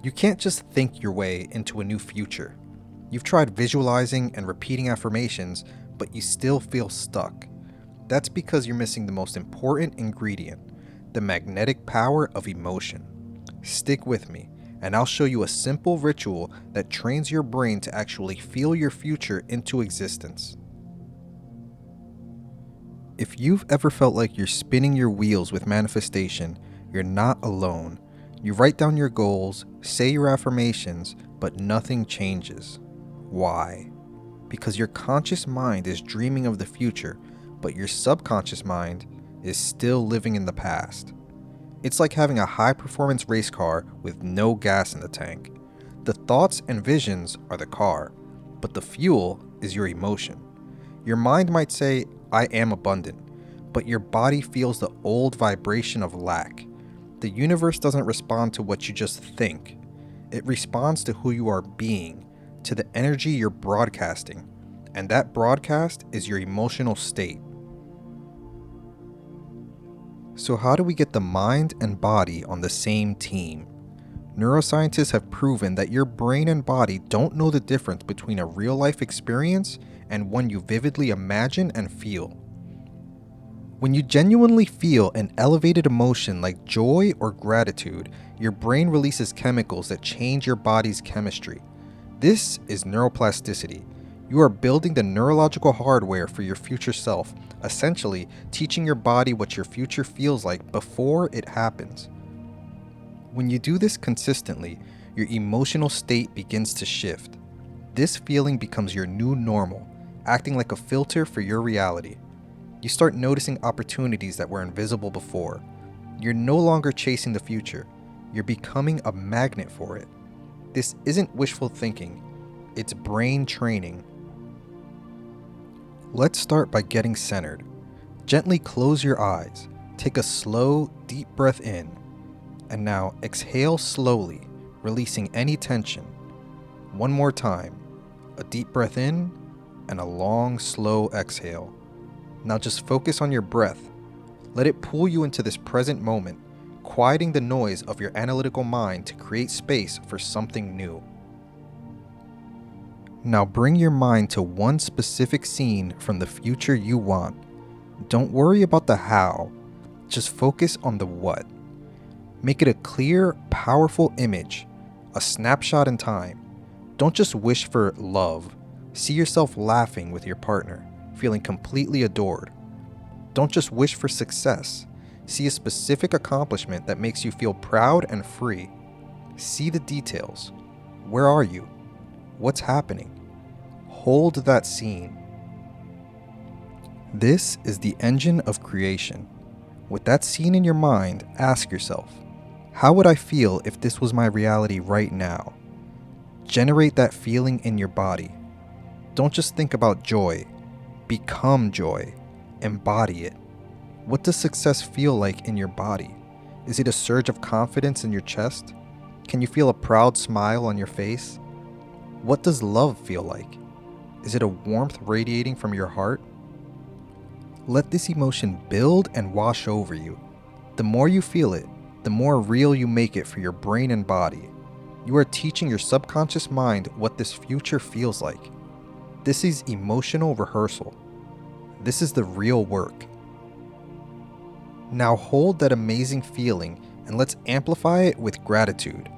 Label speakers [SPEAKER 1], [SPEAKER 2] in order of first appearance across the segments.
[SPEAKER 1] You can't just think your way into a new future. You've tried visualizing and repeating affirmations, but you still feel stuck. That's because you're missing the most important ingredient, the magnetic power of emotion. Stick with me, and I'll show you a simple ritual that trains your brain to actually feel your future into existence. If you've ever felt like you're spinning your wheels with manifestation, you're not alone. You write down your goals, say your affirmations, but nothing changes. Why? Because your conscious mind is dreaming of the future, but your subconscious mind is still living in the past. It's like having a high-performance race car with no gas in the tank. The thoughts and visions are the car, but the fuel is your emotion. Your mind might say, I am abundant, but your body feels the old vibration of lack. The universe doesn't respond to what you just think. It responds to who you are being, to the energy you're broadcasting, and that broadcast is your emotional state. So how do we get the mind and body on the same team? Neuroscientists have proven that your brain and body don't know the difference between a real-life experience and one you vividly imagine and feel. When you genuinely feel an elevated emotion like joy or gratitude, your brain releases chemicals that change your body's chemistry. This is neuroplasticity. You are building the neurological hardware for your future self, essentially teaching your body what your future feels like before it happens. When you do this consistently, your emotional state begins to shift. This feeling becomes your new normal, acting like a filter for your reality. You start noticing opportunities that were invisible before. You're no longer chasing the future. You're becoming a magnet for it. This isn't wishful thinking. It's brain training. Let's start by getting centered. Gently close your eyes. Take a slow, deep breath in. And now exhale slowly, releasing any tension. One more time. A deep breath in and a long, slow exhale. Now just focus on your breath. Let it pull you into this present moment, quieting the noise of your analytical mind to create space for something new. Now bring your mind to one specific scene from the future you want. Don't worry about the how, just focus on the what. Make it a clear, powerful image, a snapshot in time. Don't just wish for love. See yourself laughing with your partner, feeling completely adored. Don't just wish for success. See a specific accomplishment that makes you feel proud and free. See the details. Where are you? What's happening? Hold that scene. This is the engine of creation. With that scene in your mind, ask yourself, how would I feel if this was my reality right now? Generate that feeling in your body. Don't just think about joy. Become joy. Embody it. What does success feel like in your body? Is it a surge of confidence in your chest? Can you feel a proud smile on your face? What does love feel like? Is it a warmth radiating from your heart? Let this emotion build and wash over you. The more you feel it, the more real you make it for your brain and body. You are teaching your subconscious mind what this future feels like. This is emotional rehearsal. This is the real work. Now hold that amazing feeling and let's amplify it with gratitude.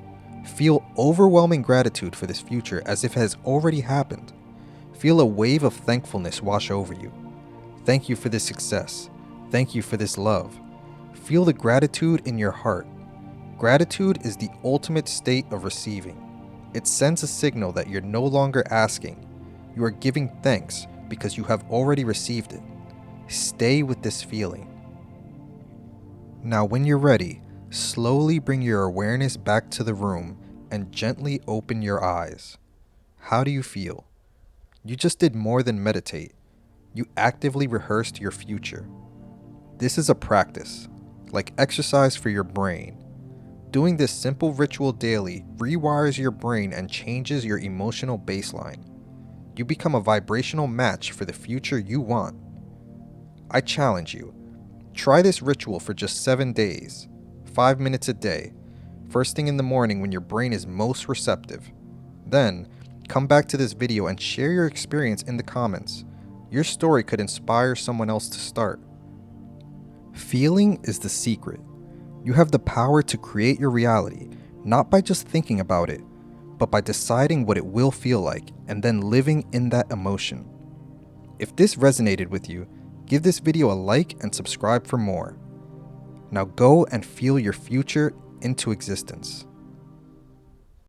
[SPEAKER 1] Feel overwhelming gratitude for this future as if it has already happened. Feel a wave of thankfulness wash over you. Thank you for this success. Thank you for this love. Feel the gratitude in your heart. Gratitude is the ultimate state of receiving. It sends a signal that you're no longer asking. You are giving thanks because you have already received it. Stay with this feeling. Now when you're ready, slowly bring your awareness back to the room and gently open your eyes. How do you feel? You just did more than meditate. You actively rehearsed your future. This is a practice, like exercise for your brain. Doing this simple ritual daily rewires your brain and changes your emotional baseline. You become a vibrational match for the future you want. I challenge you. Try this ritual for just 7 days, 5 minutes a day. first thing in the morning when your brain is most receptive. Then, come back to this video and share your experience in the comments. Your story could inspire someone else to start. Feeling is the secret. You have the power to create your reality, not by just thinking about it, but by deciding what it will feel like and then living in that emotion. If this resonated with you, give this video a like and subscribe for more. Now go and feel your future into existence.